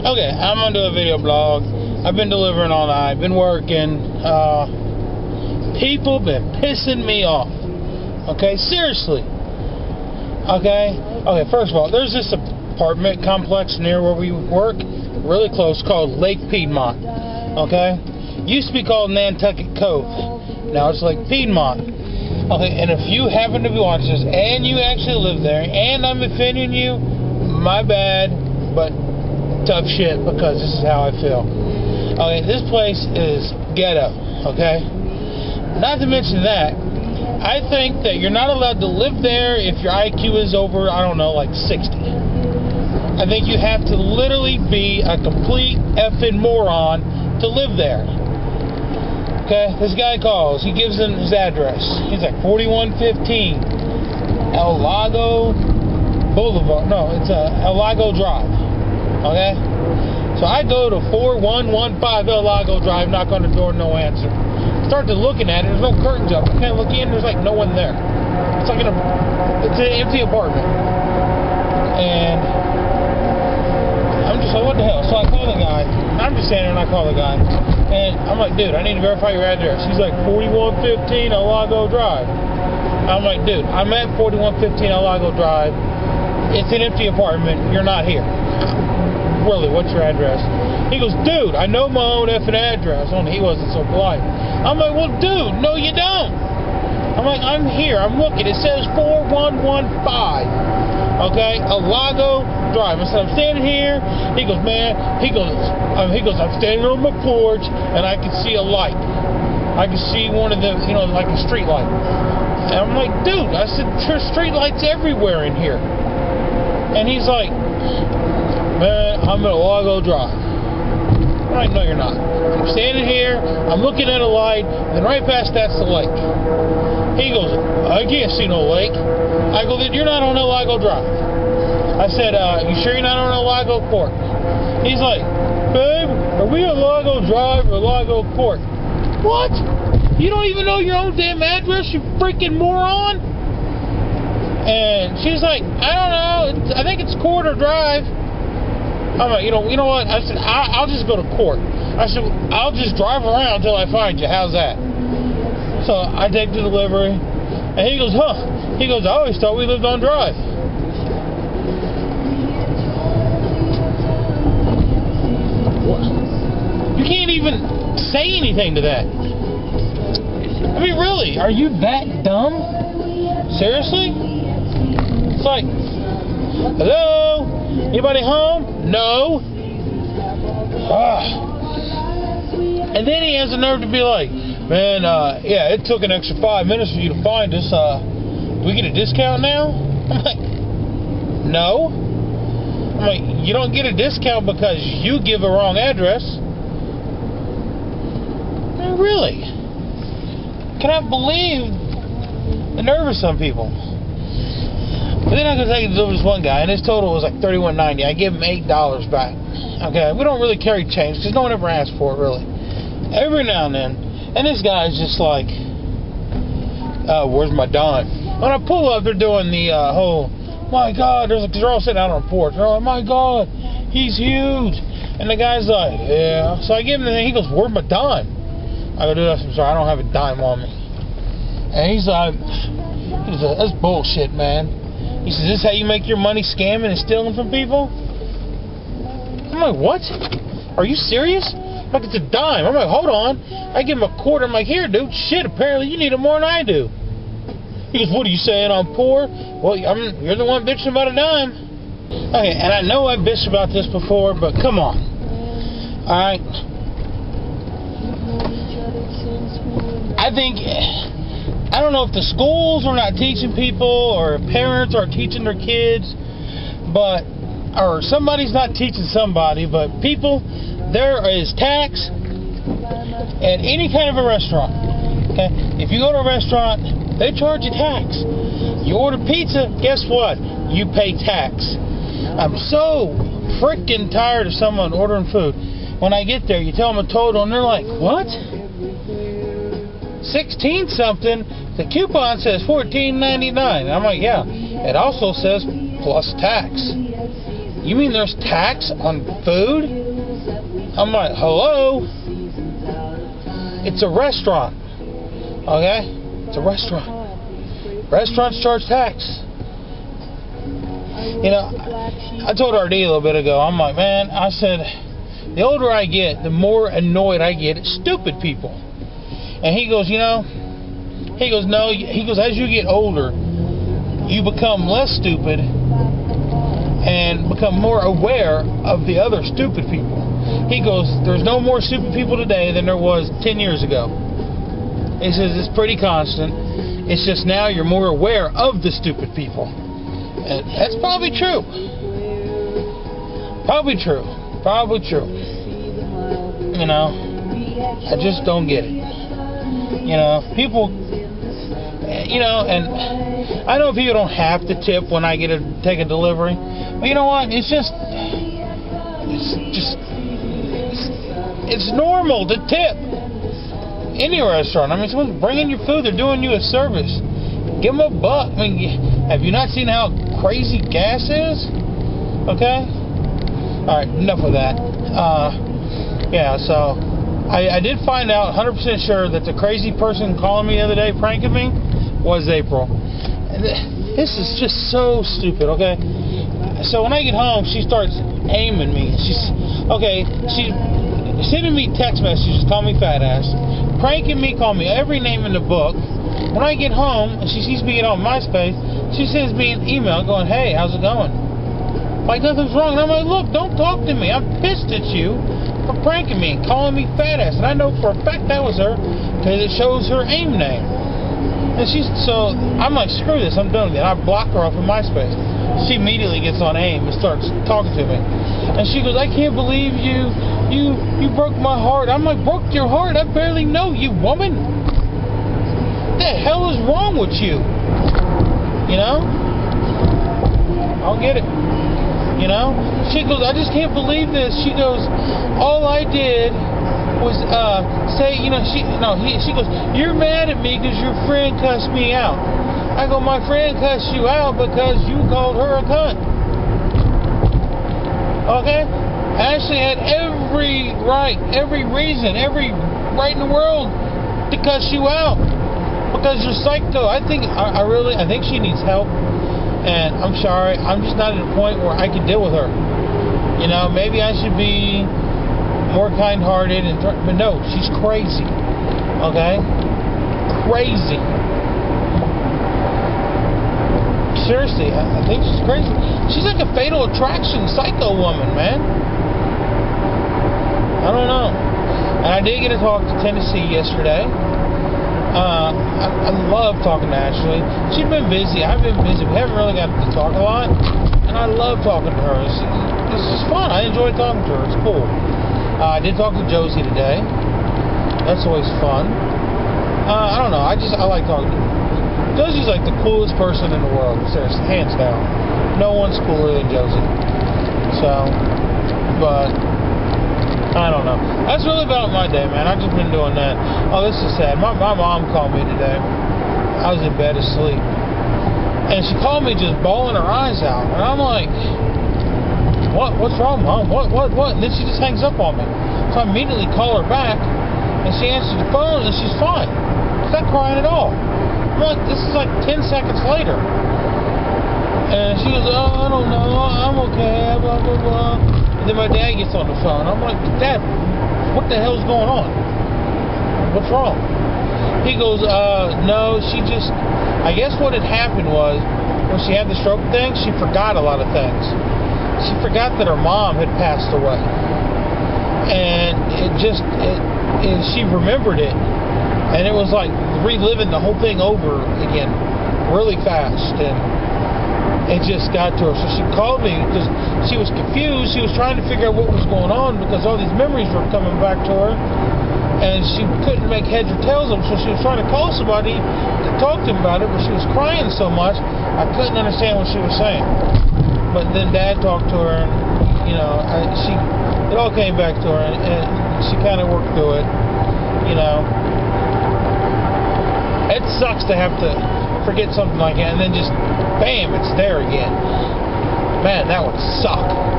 Okay, I'm gonna do a video blog. I've been delivering all night, been working. People been pissing me off. Okay, seriously. Okay, first of all, there's this apartment complex near where we work, really close, called Lake Piedmont. Okay, used to be called Nantucket Cove. Now it's Lake Piedmont. Okay, and if you happen to be watching this and you actually live there and I'm offending you, my bad, but tough shit, because this is how I feel. Okay, this place is ghetto. Okay, not to mention that, I think that you're not allowed to live there if your IQ is over, I don't know, like 60. I think you have to literally be a complete effing moron to live there. Okay, this guy calls, he gives him his address. He's like 4115 El Lago Boulevard. No, it's El Lago Drive. Okay, so I go to 4115 El Lago Drive, knock on the door, no answer. Start to looking at it, there's no curtains up. I can't look in, there's like no one there. It's like it's an empty apartment. And I'm just like, what the hell? So I call the guy. I'm just standing there and I call the guy. And I'm like, dude, I need to verify your address. He's like, 4115 El Lago Drive. I'm like, dude, I'm at 4115 El Lago Drive. It's an empty apartment. You're not here. Really, what's your address? He goes, dude, I know my own effing address. Only he wasn't so polite. I'm like, well, dude, no, you don't. I'm like, I'm here. I'm looking. It says 4115. Okay, El Lago Drive. I said, I'm standing here. He goes, man. He goes, I'm standing on my porch, and I can see a light. I can see one of them, like a street light. And I'm like, dude, I said, there's street lights everywhere in here. And he's like, man, I'm at El Lago Drive. I'm like, no, you're not. I'm standing here, I'm looking at a light, and right past that's the lake. He goes, I can't see no lake. I go, then you're not on El Lago Drive. I said, you sure you're not on El Lago Court? He's like, babe, are we at Lago Drive or Lago Court? What? You don't even know your own damn address, you freaking moron? And she's like, I don't know, I think it's Court or Drive. I'm like, you know what? I said, I'll just go to court. I said, I'll just drive around until I find you. How's that? So I take the delivery, and he goes, huh? He goes, I always thought we lived on Drive. What? You can't even say anything to that. I mean, really? Are you that dumb? Seriously? It's like, hello? Anybody home? No. And then he has the nerve to be like, man, yeah, it took an extra 5 minutes for you to find us. Do we get a discount now? I'm like, no. I'm like, you don't get a discount because you give a wrong address. I mean, really? Cannot believe the nerve of some people. But then I could take it to this one guy, and his total was like $31.90. I gave him $8 back. Okay, we don't really carry change because no one ever asked for it, really. Every now and then, and this guy's just like, where's my dime? When I pull up, they're doing the whole, my God, they're all sitting out on a porch. They're like, my God, he's huge. And the guy's like, yeah. So I give him the thing. He goes, where's my dime? I go, dude, I'm sorry, I don't have a dime on me. And he's like, that's bullshit, man. He says, this is how you make your money, scamming and stealing from people? I'm like, what? Are you serious? I'm like, it's a dime. I'm like, hold on. I give him a quarter. I'm like, here, dude. Shit, apparently you need it more than I do. He goes, what are you saying, I'm poor? Well, you're the one bitching about a dime. Okay, and I know I've bitched about this before, but come on. Alright? I don't know if the schools are not teaching people or parents are teaching their kids, or somebody's not teaching somebody, but people, there is tax at any kind of a restaurant. Okay? If you go to a restaurant, they charge you tax. You order pizza, guess what? You pay tax. I'm so freaking tired of someone ordering food. When I get there, you tell them a total, and they're like, what? 16 something. The coupon says $14.99. I'm like, yeah. It also says plus tax. You mean there's tax on food? I'm like, hello? It's a restaurant. Okay? It's a restaurant. Restaurants charge tax. You know, I told RD a little bit ago, I'm like, man, I said, the older I get, the more annoyed I get at stupid people. And he goes, no. He goes, as you get older, you become less stupid and become more aware of the other stupid people. He goes, there's no more stupid people today than there was 10 years ago. He says, it's pretty constant. It's just now you're more aware of the stupid people. And that's probably true. Probably true. You know, I just don't get it. You know, people, you know, and I know people don't have to tip when I take a delivery. But you know what? It's normal to tip. Any restaurant. I mean, someone's bringing you food. They're doing you a service. Give them $1. I mean, have you not seen how crazy gas is? Okay? Alright, enough of that. Yeah, so I did find out 100% sure that the crazy person calling me the other day, pranking me, was April. And this is just so stupid, okay? So when I get home, she starts aiming me. She's sending me text messages, call me fat ass, pranking me, call me every name in the book. When I get home and she sees me get on MySpace, she sends me an email going, hey, how's it going? Like nothing's wrong. And I'm like, look, don't talk to me. I'm pissed at you for pranking me and calling me fat ass. And I know for a fact that was her because it shows her AIM name. And so I'm like, screw this, I'm done with it. I block her off of MySpace. She immediately gets on AIM and starts talking to me. And she goes, I can't believe you broke my heart. I'm like, broke your heart? I barely know you, woman. What the hell is wrong with you? You know? I don't get it. You know? She goes, I just can't believe this. She goes, all I did was say, you know, she goes, you're mad at me because your friend cussed me out. I go, my friend cussed you out because you called her a cunt. Okay? I actually had every reason in the world to cuss you out. Because you're psycho. I think she needs help. And I'm sorry, I'm just not at a point where I can deal with her. You know, maybe I should be more kind-hearted, but no, she's crazy. Okay? Crazy. Seriously, I think she's crazy. She's like a Fatal Attraction psycho woman, man. I don't know. And I did get to talk to Tennessee yesterday. I love talking to Ashley. She's been busy. I've been busy. We haven't really gotten to talk a lot. And I love talking to her. It's just fun. I enjoy talking to her. It's cool. I did talk to Josie today. That's always fun. I don't know. I like talking to her. Josie's like the coolest person in the world. Seriously, hands down. No one's cooler than Josie. So, but I don't know. That's really about my day, man. I've just been doing that. Oh, this is sad. My mom called me today. I was in bed asleep. And she called me just bawling her eyes out. And I'm like, what's wrong, Mom? What? And then she just hangs up on me. So I immediately call her back. And she answers the phone and she's fine. She's not crying at all. I'm like, this is like 10 seconds later. And she goes, oh, I don't know. I'm okay. Blah, blah, blah. And then my dad gets on the phone. I'm like, Dad, what the hell's going on? What's wrong? He goes, no, she just, I guess what had happened was, when she had the stroke thing, she forgot a lot of things. She forgot that her mom had passed away. And she remembered it. And it was like reliving the whole thing over again really fast. And it just got to her. So she called me because she was confused. She was trying to figure out what was going on because all these memories were coming back to her. And she couldn't make heads or tails of them. So she was trying to call somebody to talk to them about it, but she was crying so much, I couldn't understand what she was saying. But then Dad talked to her, and, you know, it all came back to her, and she kind of worked through it, you know. It sucks to have to forget something like that, and then just, bam, it's there again. Man, that would suck.